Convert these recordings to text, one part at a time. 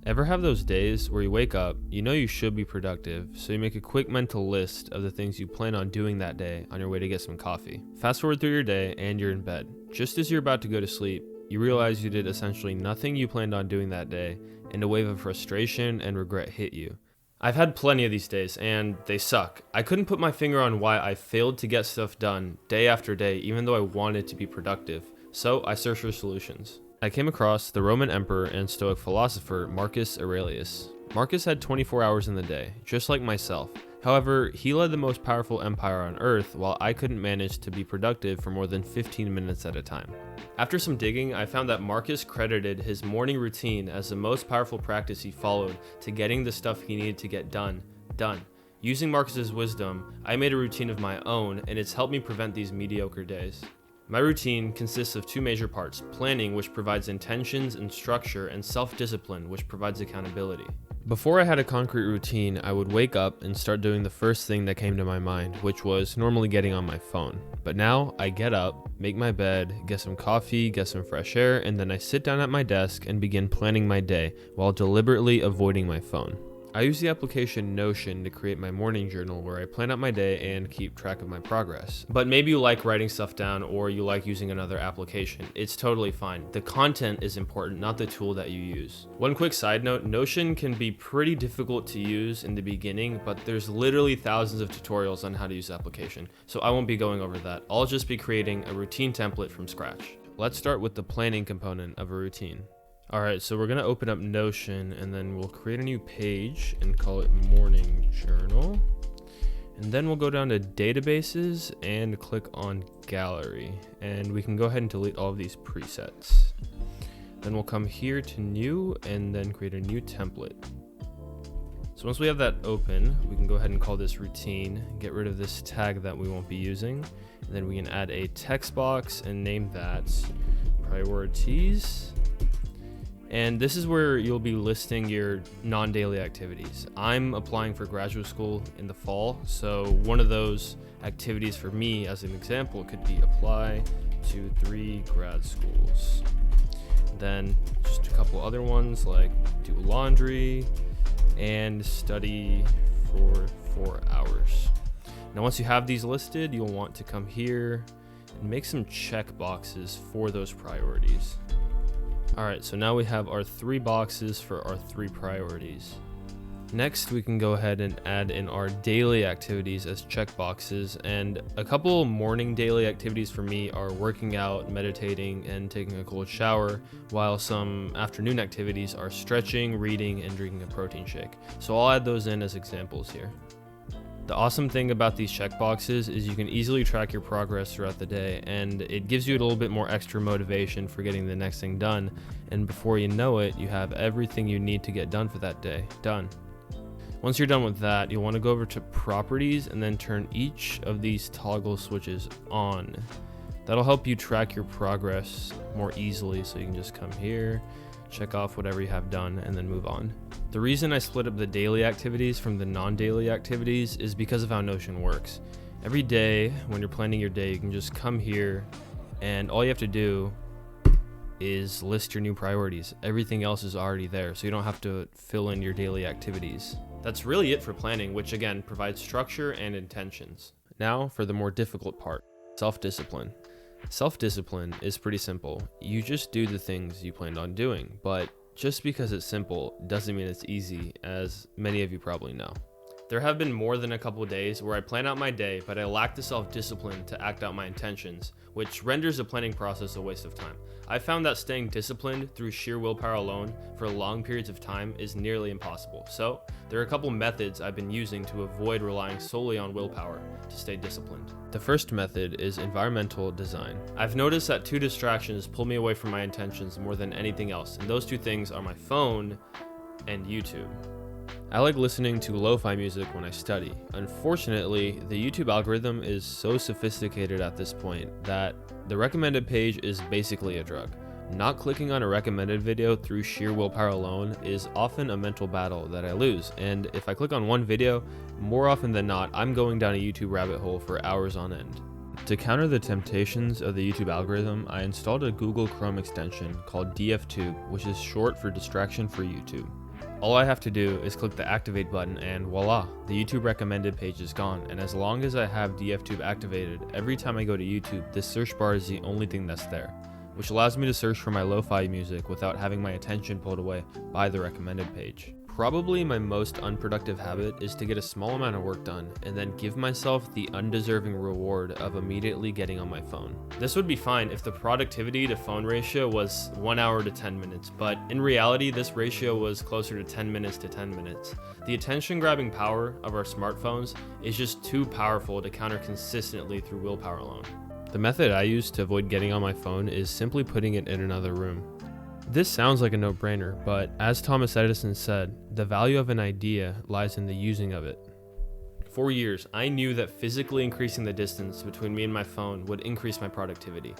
Ever have those days where you wake up, you know you should be productive, so you make a quick mental list of the things you plan on doing that day on your way to get some coffee. Fast forward through your day and you're in bed. Just as you're about to go to sleep, you realize you did essentially nothing you planned on doing that day, and a wave of frustration and regret hit you. I've had plenty of these days, and they suck. I couldn't put my finger on why I failed to get stuff done day after day, even though I wanted to be productive. So I searched for solutions. I came across the Roman emperor and Stoic philosopher Marcus Aurelius. Marcus had 24 hours in the day, just like myself. However, he led the most powerful empire on earth, while I couldn't manage to be productive for more than 15 minutes at a time. After some digging, I found that Marcus credited his morning routine as the most powerful practice he followed to getting the stuff he needed to get done. Using Marcus's wisdom, I made a routine of my own, and it's helped me prevent these mediocre days. My routine consists of two major parts: planning, which provides intentions and structure, and self-discipline, which provides accountability. Before I had a concrete routine, I would wake up and start doing the first thing that came to my mind, which was normally getting on my phone. But now I get up, make my bed, get some coffee, get some fresh air, and then I sit down at my desk and begin planning my day while deliberately avoiding my phone. I use the application Notion to create my morning journal where I plan out my day and keep track of my progress. But maybe you like writing stuff down or you like using another application. It's totally fine. The content is important, not the tool that you use. One quick side note, Notion can be pretty difficult to use in the beginning, but there's literally thousands of tutorials on how to use the application. So I won't be going over that. I'll just be creating a routine template from scratch. Let's start with the planning component of a routine. Alright, so we're going to open up Notion and then we'll create a new page and call it Morning Journal. And then we'll go down to Databases and click on Gallery. And we can go ahead and delete all of these presets. Then we'll come here to New and then create a new template. So once we have that open, we can go ahead and call this Routine, get rid of this tag that we won't be using. And then we can add a text box and name that Priorities. And this is where you'll be listing your non-daily activities. I'm applying for graduate school in the fall, so one of those activities for me, as an example, could be apply to 3 grad schools. Then just a couple other ones like do laundry and study for 4 hours. Now once you have these listed, you'll want to come here and make some check boxes for those priorities. Alright, so now we have our 3 boxes for our 3 priorities. Next, we can go ahead and add in our daily activities as checkboxes, and a couple morning daily activities for me are working out, meditating, and taking a cold shower, while some afternoon activities are stretching, reading, and drinking a protein shake. So I'll add those in as examples here. The awesome thing about these checkboxes is you can easily track your progress throughout the day, and it gives you a little bit more extra motivation for getting the next thing done, and before you know it, you have everything you need to get done for that day done. Once you're done with that, you'll want to go over to Properties and then turn each of these toggle switches on. That'll help you track your progress more easily, so you can just come here, check off whatever you have done, and then move on. The reason I split up the daily activities from the non-daily activities is because of how Notion works. Every day, when you're planning your day, you can just come here, and all you have to do is list your new priorities. Everything else is already there, so you don't have to fill in your daily activities. That's really it for planning, which again provides structure and intentions. Now for the more difficult part, self-discipline. Self-discipline is pretty simple. You just do the things you planned on doing, but just because it's simple doesn't mean it's easy, as many of you probably know. There have been more than a couple days where I plan out my day, but I lack the self-discipline to act out my intentions, which renders the planning process a waste of time. I found that staying disciplined through sheer willpower alone for long periods of time is nearly impossible. So there are a couple methods I've been using to avoid relying solely on willpower to stay disciplined. The first method is environmental design. I've noticed that 2 distractions pull me away from my intentions more than anything else, and those 2 things are my phone and YouTube. I like listening to lo-fi music when I study. Unfortunately, the YouTube algorithm is so sophisticated at this point that the recommended page is basically a drug. Not clicking on a recommended video through sheer willpower alone is often a mental battle that I lose, and if I click on one video, more often than not, I'm going down a YouTube rabbit hole for hours on end. To counter the temptations of the YouTube algorithm, I installed a Google Chrome extension called DFTube, which is short for Distraction Free YouTube. All I have to do is click the activate button and voila, the YouTube recommended page is gone. And as long as I have DFTube activated, every time I go to YouTube, this search bar is the only thing that's there, which allows me to search for my lo-fi music without having my attention pulled away by the recommended page. Probably my most unproductive habit is to get a small amount of work done and then give myself the undeserving reward of immediately getting on my phone. This would be fine if the productivity to phone ratio was 1 hour to 10 minutes, but in reality, this ratio was closer to 10 minutes to 10 minutes. The attention grabbing power of our smartphones is just too powerful to counter consistently through willpower alone. The method I use to avoid getting on my phone is simply putting it in another room. This sounds like a no-brainer, but as Thomas Edison said, the value of an idea lies in the using of it. For years, I knew that physically increasing the distance between me and my phone would increase my productivity.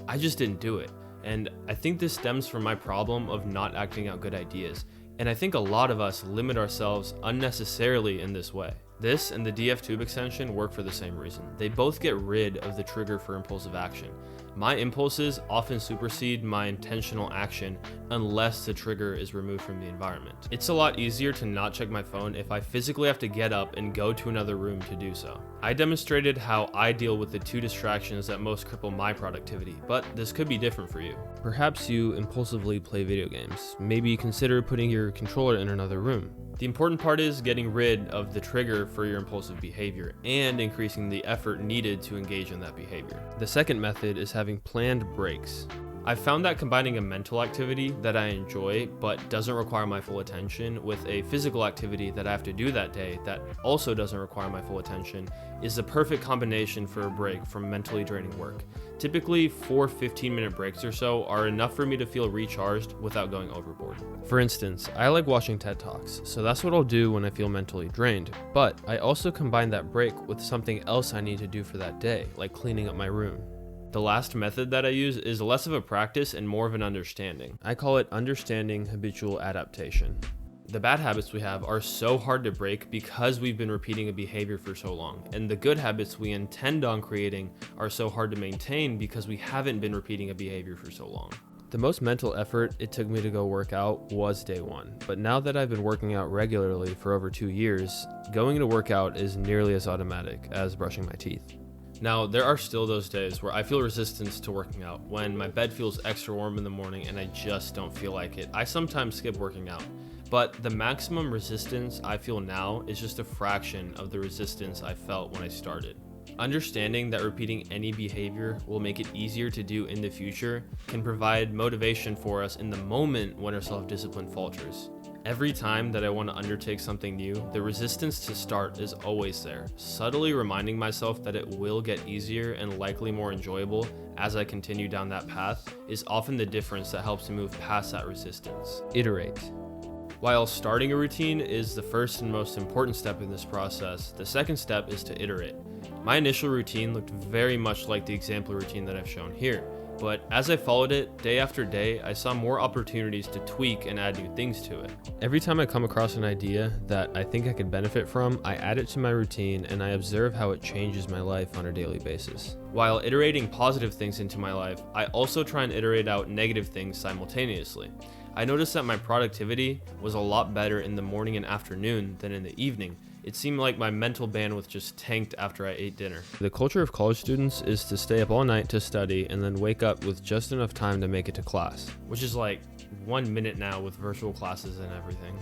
I just didn't do it, and I think this stems from my problem of not acting out good ideas, and I think a lot of us limit ourselves unnecessarily in this way. This and the DFTube extension work for the same reason. They both get rid of the trigger for impulsive action. My impulses often supersede my intentional action unless the trigger is removed from the environment. It's a lot easier to not check my phone if I physically have to get up and go to another room to do so. I demonstrated how I deal with the two distractions that most cripple my productivity, but this could be different for you. Perhaps you impulsively play video games. Maybe consider putting your controller in another room. The important part is getting rid of the trigger for your impulsive behavior and increasing the effort needed to engage in that behavior. The second method is having planned breaks. I've found that combining a mental activity that I enjoy but doesn't require my full attention with a physical activity that I have to do that day that also doesn't require my full attention is the perfect combination for a break from mentally draining work. Typically, 4 15-minute breaks or so are enough for me to feel recharged without going overboard. For instance, I like watching TED Talks, so that's what I'll do when I feel mentally drained, but I also combine that break with something else I need to do for that day, like cleaning up my room. The last method that I use is less of a practice and more of an understanding. I call it understanding habitual adaptation. The bad habits we have are so hard to break because we've been repeating a behavior for so long, and the good habits we intend on creating are so hard to maintain because we haven't been repeating a behavior for so long. The most mental effort it took me to go work out was day one, but now that I've been working out regularly for over 2 years, going to work out is nearly as automatic as brushing my teeth. Now, there are still those days where I feel resistance to working out, when my bed feels extra warm in the morning and I just don't feel like it. I sometimes skip working out, but the maximum resistance I feel now is just a fraction of the resistance I felt when I started. Understanding that repeating any behavior will make it easier to do in the future can provide motivation for us in the moment when our self-discipline falters. Every time that I want to undertake something new, the resistance to start is always there, subtly reminding myself that it will get easier and likely more enjoyable as I continue down that path is often the difference that helps me move past that resistance. Iterate. While starting a routine is the first and most important step in this process, the second step is to iterate. My initial routine looked very much like the example routine that I've shown here, but as I followed it day after day, I saw more opportunities to tweak and add new things to it. Every time I come across an idea that I think I could benefit from, I add it to my routine and I observe how it changes my life on a daily basis. While iterating positive things into my life, I also try and iterate out negative things simultaneously. I noticed that my productivity was a lot better in the morning and afternoon than in the evening. It seemed like my mental bandwidth just tanked after I ate dinner. The culture of college students is to stay up all night to study and then wake up with just enough time to make it to class, which is like 1 minute now with virtual classes and everything.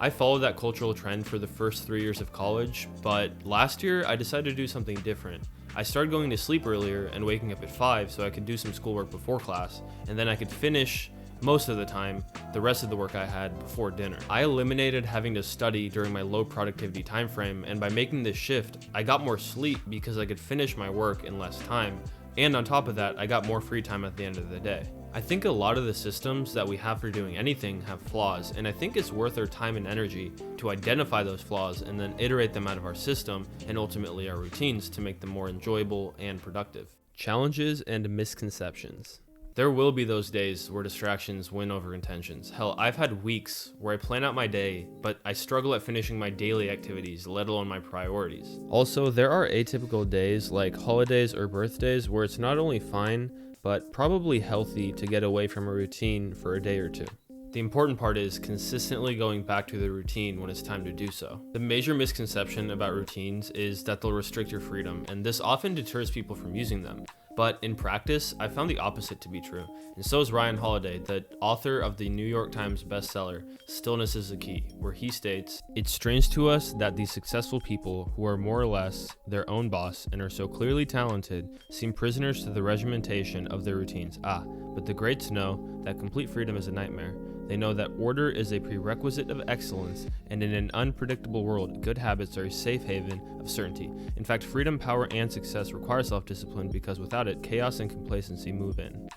I followed that cultural trend for the first 3 years of college, but last year I decided to do something different. I started going to sleep earlier and waking up at 5 so I could do some schoolwork before class, and then I could finish most of the time the rest of the work I had before dinner. I eliminated having to study during my low productivity time frame, and by making this shift, I got more sleep because I could finish my work in less time, and on top of that, I got more free time at the end of the day. I think a lot of the systems that we have for doing anything have flaws, and I think it's worth our time and energy to identify those flaws and then iterate them out of our system and ultimately our routines to make them more enjoyable and productive. Challenges and misconceptions. There will be those days where distractions win over intentions. Hell, I've had weeks where I plan out my day, but I struggle at finishing my daily activities, let alone my priorities. Also, there are atypical days like holidays or birthdays where it's not only fine, but probably healthy to get away from a routine for a day or two. The important part is consistently going back to the routine when it's time to do so. The major misconception about routines is that they'll restrict your freedom, and this often deters people from using them. But in practice, I found the opposite to be true, and so is Ryan Holiday, the author of the New York Times bestseller, Stillness is the Key, where he states, "It's strange to us that these successful people, who are more or less their own boss and are so clearly talented, seem prisoners to the regimentation of their routines. But the greats know that complete freedom is a nightmare. They know that order is a prerequisite of excellence, and in an unpredictable world, good habits are a safe haven of certainty. In fact, freedom, power, and success require self-discipline because without it, chaos and complacency move in."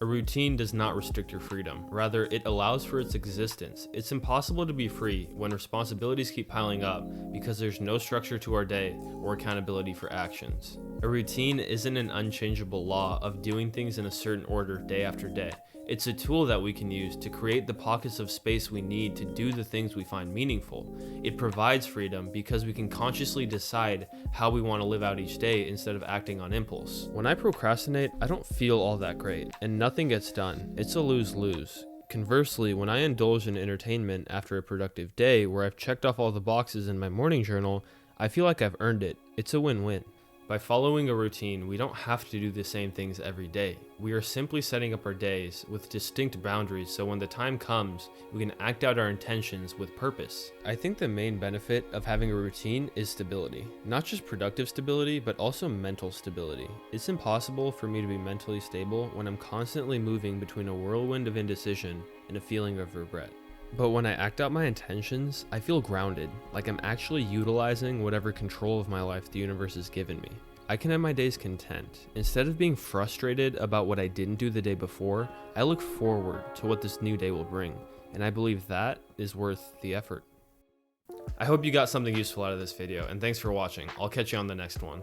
A routine does not restrict your freedom. Rather, it allows for its existence. It's impossible to be free when responsibilities keep piling up because there's no structure to our day or accountability for actions. A routine isn't an unchangeable law of doing things in a certain order day after day. It's a tool that we can use to create the pockets of space we need to do the things we find meaningful. It provides freedom because we can consciously decide how we want to live out each day instead of acting on impulse. When I procrastinate, I don't feel all that great, and nothing gets done. It's a lose-lose. Conversely, when I indulge in entertainment after a productive day where I've checked off all the boxes in my morning journal, I feel like I've earned it. It's a win-win. By following a routine, we don't have to do the same things every day. We are simply setting up our days with distinct boundaries so when the time comes, we can act out our intentions with purpose. I think the main benefit of having a routine is stability. Not just productive stability, but also mental stability. It's impossible for me to be mentally stable when I'm constantly moving between a whirlwind of indecision and a feeling of regret. But when I act out my intentions, I feel grounded, like I'm actually utilizing whatever control of my life the universe has given me. I can have my days content. Instead of being frustrated about what I didn't do the day before, I look forward to what this new day will bring, and I believe that is worth the effort. I hope you got something useful out of this video, and thanks for watching. I'll catch you on the next one.